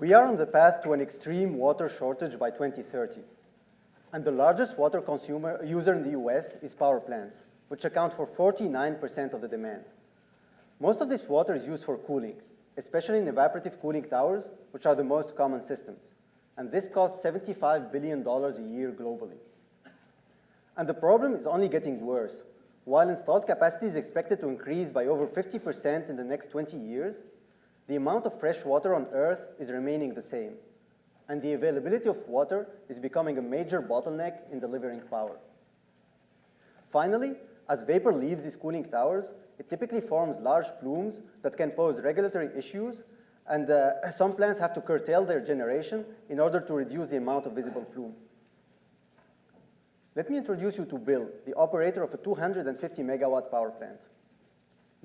We are on the path to an extreme water shortage by 2030. And the largest water user in the US is power plants, which account for 49% of the demand. Most of this water is used for cooling, especially in evaporative cooling towers, which are the most common systems. And this costs $75 billion a year globally. And the problem is only getting worse. While installed capacity is expected to increase by over 50% in the next 20 years, the amount of fresh water on Earth is remaining the same. And the availability of water is becoming a major bottleneck in delivering power. Finally, as vapor leaves these cooling towers, it typically forms large plumes that can pose regulatory issues, and some plants have to curtail their generation in order to reduce the amount of visible plume. Let me introduce you to Bill, the operator of a 250 megawatt power plant.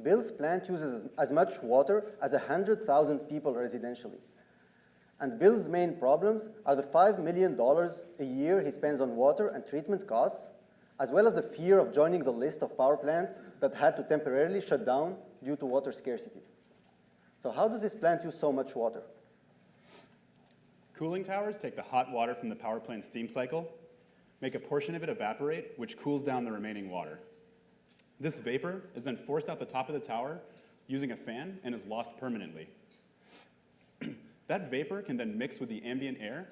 Bill's plant uses as much water as 100,000 people residentially. And Bill's main problems are the $5 million a year he spends on water and treatment costs, as well as the fear of joining the list of power plants that had to temporarily shut down due to water scarcity. So how does this plant use so much water? Cooling towers take the hot water from the power plant steam cycle, make a portion of it evaporate, which cools down the remaining water. This vapor is then forced out the top of the tower using a fan and is lost permanently. That vapor can then mix with the ambient air,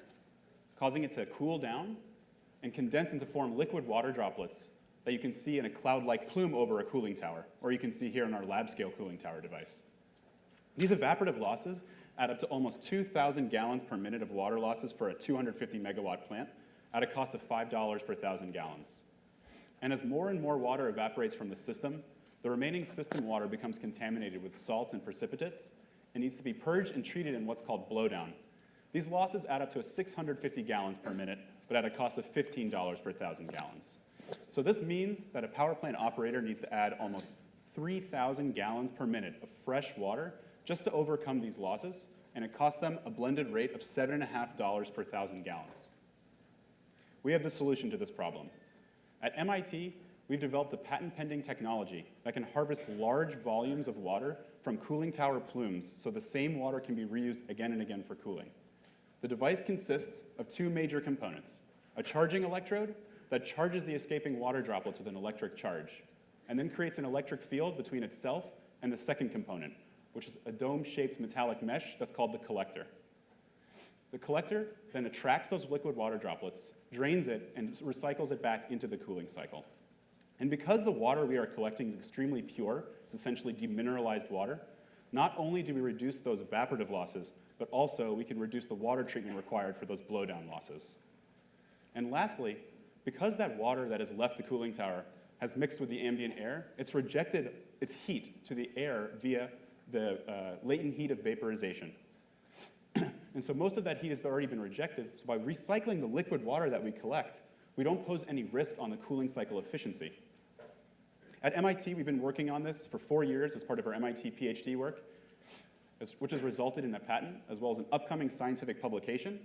causing it to cool down and condense into form liquid water droplets that you can see in a cloud-like plume over a cooling tower, or you can see here in our lab-scale cooling tower device. These evaporative losses add up to almost 2,000 gallons per minute of water losses for a 250 megawatt plant at a cost of $5 per 1,000 gallons. And as more and more water evaporates from the system, the remaining system water becomes contaminated with salts and precipitates and needs to be purged and treated in what's called blowdown. These losses add up to 650 gallons per minute, but at a cost of $15 per 1,000 gallons. So this means that a power plant operator needs to add almost 3,000 gallons per minute of fresh water just to overcome these losses, and it costs them a blended rate of $7.50 per 1,000 gallons. We have the solution to this problem. At MIT, we've developed a patent-pending technology that can harvest large volumes of water from cooling tower plumes so the same water can be reused again and again for cooling. The device consists of two major components: a charging electrode that charges the escaping water droplets with an electric charge, and then creates an electric field between itself and the second component, which is a dome-shaped metallic mesh that's called the collector. The collector then attracts those liquid water droplets, drains it, and recycles it back into the cooling cycle. And because the water we are collecting is extremely pure, it's essentially demineralized water, not only do we reduce those evaporative losses, but also we can reduce the water treatment required for those blowdown losses. And lastly, because that water that has left the cooling tower has mixed with the ambient air, it's rejected its heat to the air via the latent heat of vaporization. And so most of that heat has already been rejected, so by recycling the liquid water that we collect, we don't pose any risk on the cooling cycle efficiency. At MIT, we've been working on this for 4 years as part of our MIT PhD work, which has resulted in a patent, as well as an upcoming scientific publication.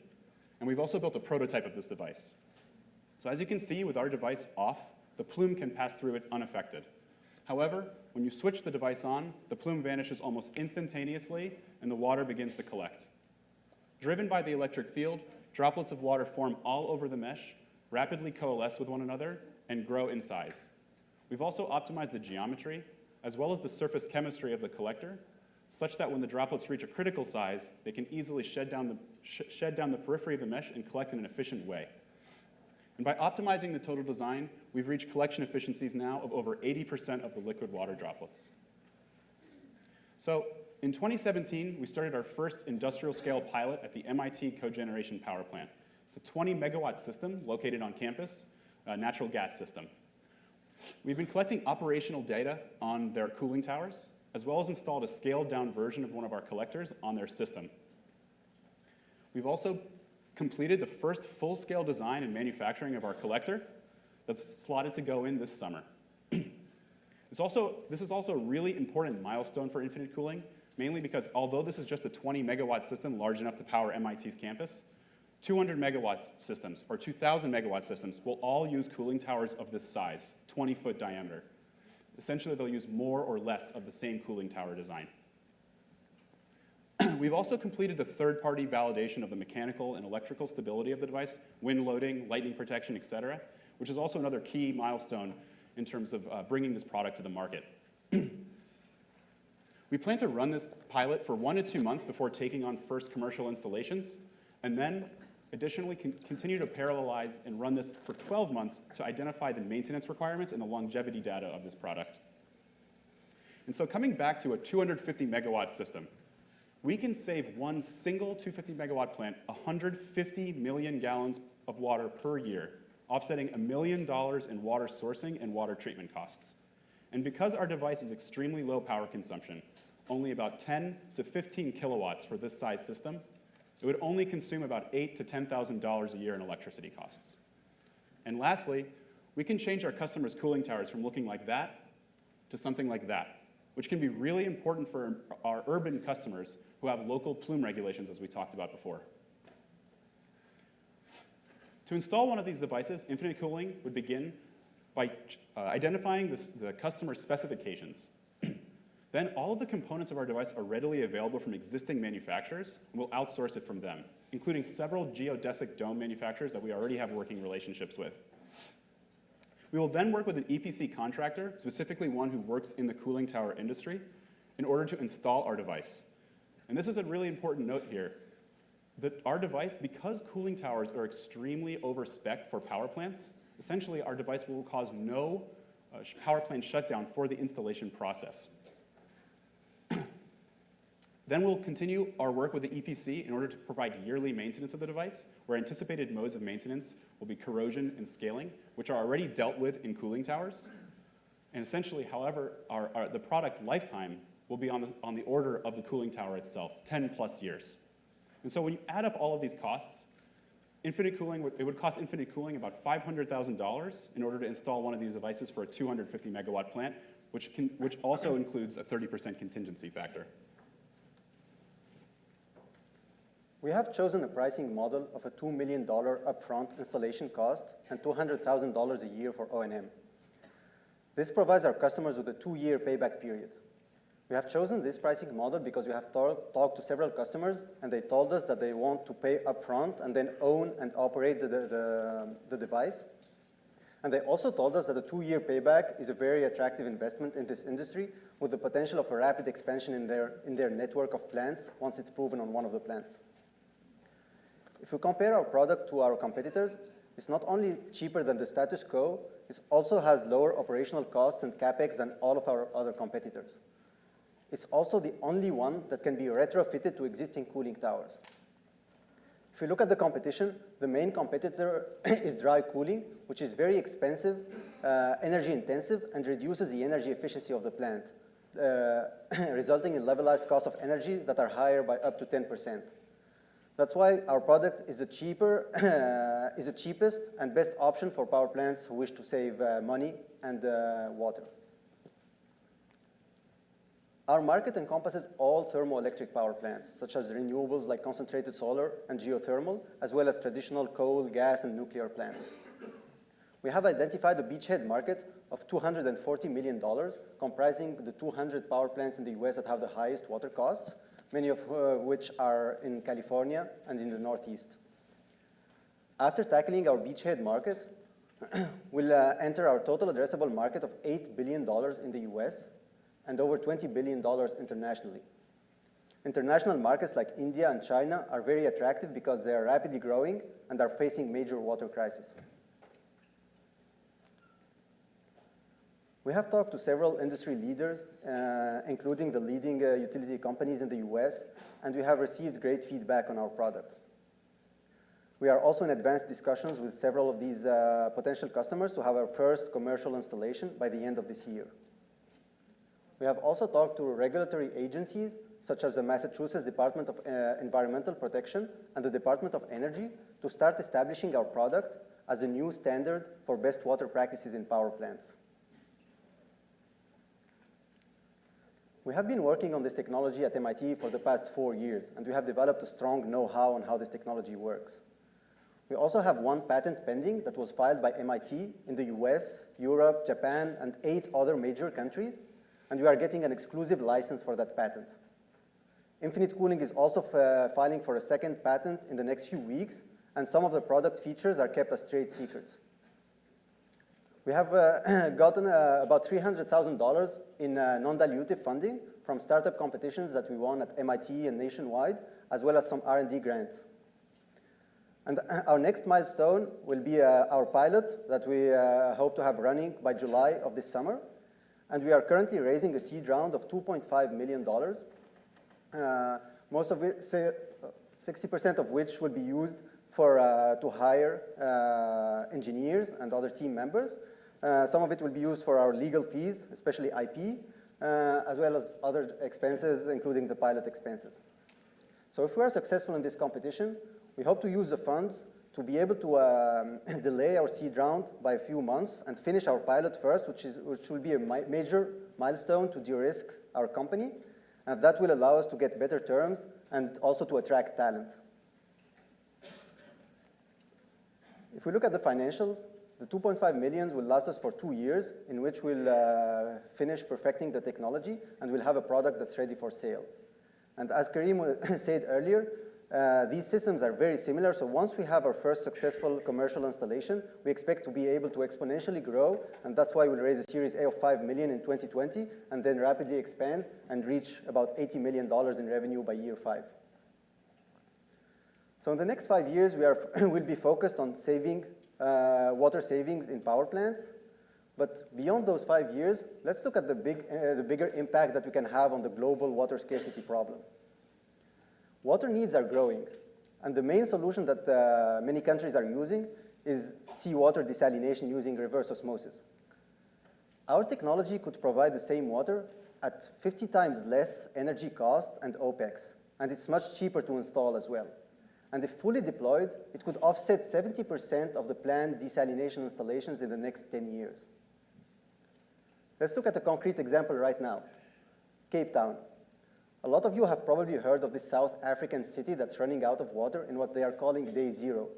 And we've also built a prototype of this device. So as you can see, with our device off, the plume can pass through it unaffected. However, when you switch the device on, the plume vanishes almost instantaneously, and the water begins to collect. Driven by the electric field, droplets of water form all over the mesh, rapidly coalesce with one another, and grow in size. We've also optimized the geometry, as well as the surface chemistry of the collector, such that when the droplets reach a critical size, they can easily shed down the periphery of the mesh and collect in an efficient way. And by optimizing the total design, we've reached collection efficiencies now of over 80% of the liquid water droplets. So in 2017, we started our first industrial scale pilot at the MIT cogeneration power plant. It's a 20 megawatt system located on campus, a natural gas system. We've been collecting operational data on their cooling towers, as well as installed a scaled down version of one of our collectors on their system. We've also completed the first full-scale design and manufacturing of our collector that's slotted to go in this summer. This is also a really important milestone for infinite cooling, mainly because although this is just a 20 megawatt system large enough to power MIT's campus, 200 megawatt systems or 2,000 megawatt systems will all use cooling towers of this size, 20-foot diameter. Essentially, they'll use more or less of the same cooling tower design. We've also completed the third-party validation of the mechanical and electrical stability of the device, wind loading, lightning protection, et cetera, which is also another key milestone in terms of bringing this product to the market. We plan to run this pilot for 1 to 2 months before taking on first commercial installations, and then additionally continue to parallelize and run this for 12 months to identify the maintenance requirements and the longevity data of this product. And so coming back to a 250 megawatt system, we can save one single 250 megawatt plant 150 million gallons of water per year, offsetting $1 million in water sourcing and water treatment costs. And because our device is extremely low power consumption, only about 10 to 15 kilowatts for this size system, it would only consume about $8,000 to $10,000 a year in electricity costs. And lastly, we can change our customers' cooling towers from looking like that to something like that, which can be really important for our urban customers who have local plume regulations, as we talked about before. To install one of these devices, Infinite Cooling would begin by identifying the customer specifications. Then all of the components of our device are readily available from existing manufacturers, and we'll outsource it from them, including several geodesic dome manufacturers that we already have working relationships with. We will then work with an EPC contractor, specifically one who works in the cooling tower industry, in order to install our device. And this is a really important note here, that our device, because cooling towers are extremely over-spec'd for power plants, essentially our device will cause no power plant shutdown for the installation process. Then we'll continue our work with the EPC in order to provide yearly maintenance of the device, where anticipated modes of maintenance will be corrosion and scaling, which are already dealt with in cooling towers. And essentially, however, the product lifetime will be on the order of the cooling tower itself, 10 plus years. And so when you add up all of these costs, Infinite Cooling, it would cost Infinite Cooling about $500,000 in order to install one of these devices for a 250 megawatt plant, which also includes a 30% contingency factor. We have chosen a pricing model of a $2 million upfront installation cost and $200,000 a year for O&M. This provides our customers with a 2-year payback period. We have chosen this pricing model because we have talked to several customers, and they told us that they want to pay upfront and then own and operate the device. And they also told us that a 2-year payback is a very attractive investment in this industry, with the potential of a rapid expansion in their network of plants once it's proven on one of the plants. If we compare our product to our competitors, it's not only cheaper than the status quo, it also has lower operational costs and CapEx than all of our other competitors. It's also the only one that can be retrofitted to existing cooling towers. If you look at the competition, the main competitor is dry cooling, which is very expensive, energy intensive, and reduces the energy efficiency of the plant, resulting in levelized costs of energy that are higher by up to 10%. That's why our product is the cheapest and best option for power plants who wish to save money and water. Our market encompasses all thermoelectric power plants, such as renewables like concentrated solar and geothermal, as well as traditional coal, gas, and nuclear plants. We have identified a beachhead market of $240 million, comprising the 200 power plants in the US that have the highest water costs, many of which are in California and in the Northeast. After tackling our beachhead market, we'll enter our total addressable market of $8 billion in the US and over $20 billion internationally. International markets like India and China are very attractive because they are rapidly growing and are facing major water crises. We have talked to several industry leaders, including the leading utility companies in the US, and we have received great feedback on our product. We are also in advanced discussions with several of these potential customers to have our first commercial installation by the end of this year. We have also talked to regulatory agencies, such as the Massachusetts Department of Environmental Protection and the Department of Energy, to start establishing our product as a new standard for best water practices in power plants. We have been working on this technology at MIT for the past 4 years, and we have developed a strong know-how on how this technology works. We also have 1 patent pending that was filed by MIT in the US, Europe, Japan, and 8 other major countries, and we are getting an exclusive license for that patent. Infinite Cooling is also filing for a second patent in the next few weeks, and some of the product features are kept as trade secrets. We have gotten about $300,000 in non-dilutive funding from startup competitions that we won at MIT and nationwide, as well as some R&D grants. And our next milestone will be our pilot that we hope to have running by July of this summer. And we are currently raising a seed round of $2.5 million, most of it, 60% of which will be used to hire engineers and other team members. Some of it will be used for our legal fees, especially IP, as well as other expenses, including the pilot expenses. So if we are successful in this competition, we hope to use the funds to be able to delay our seed round by a few months and finish our pilot first, which will be a major milestone to de-risk our company, and that will allow us to get better terms and also to attract talent. If we look at the financials, the $2.5 million will last us for 2 years, in which we'll finish perfecting the technology and we'll have a product that's ready for sale. And as Karim said earlier, these systems are very similar, so once we have our first successful commercial installation, we expect to be able to exponentially grow, and that's why we'll raise a Series A of $5 million in 2020, and then rapidly expand and reach about $80 million in revenue by year 5. So in the next 5 years, we'll be focused on water savings in power plants. But beyond those 5 years, let's look at the bigger impact that we can have on the global water scarcity problem. Water needs are growing, and the main solution that many countries are using is seawater desalination using reverse osmosis. Our technology could provide the same water at 50 times less energy cost and OPEX, and it's much cheaper to install as well. And if fully deployed, it could offset 70% of the planned desalination installations in the next 10 years. Let's look at a concrete example right now. Cape Town. A lot of you have probably heard of this South African city that's running out of water in what they are calling Day Zero.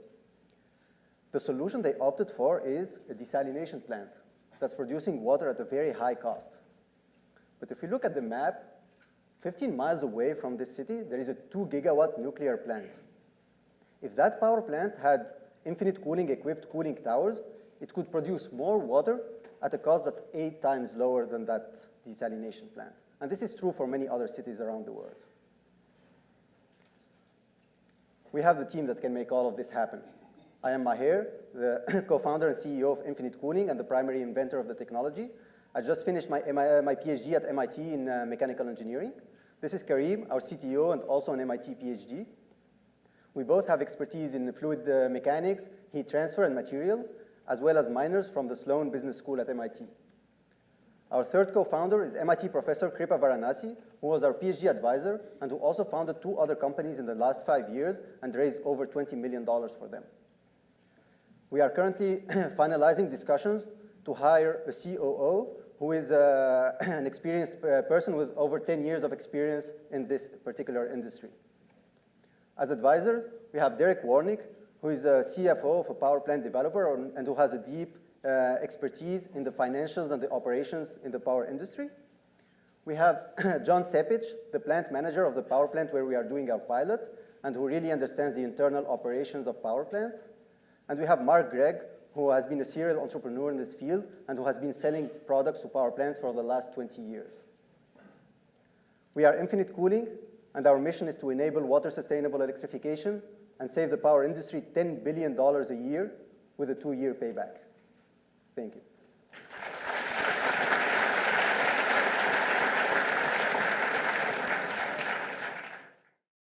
The solution they opted for is a desalination plant that's producing water at a very high cost. But if you look at the map, 15 miles away from this city, there is a 2 gigawatt nuclear plant. If that power plant had infinite cooling equipped cooling towers, it could produce more water at a cost that's 8 times lower than that desalination plant. And this is true for many other cities around the world. We have the team that can make all of this happen. I am Maher, the co-founder and CEO of Infinite Cooling and the primary inventor of the technology. I just finished my PhD at MIT in mechanical engineering. This is Karim, our CTO and also an MIT PhD. We both have expertise in fluid mechanics, heat transfer, and materials, as well as minors from the Sloan Business School at MIT. Our third co-founder is MIT professor Kripa Varanasi, who was our PhD advisor and who also founded 2 other companies in the last 5 years and raised over $20 million for them. We are currently finalizing discussions to hire a COO who is an experienced person with over 10 years of experience in this particular industry. As advisors, we have Derek Warnick, who is a CFO of a power plant developer and who has a deep expertise in the financials and the operations in the power industry. We have John Sepich, the plant manager of the power plant where we are doing our pilot and who really understands the internal operations of power plants. And we have Mark Gregg, who has been a serial entrepreneur in this field and who has been selling products to power plants for the last 20 years. We are Infinite Cooling, and our mission is to enable water-sustainable electrification and save the power industry $10 billion a year with a 2-year payback. Thank you.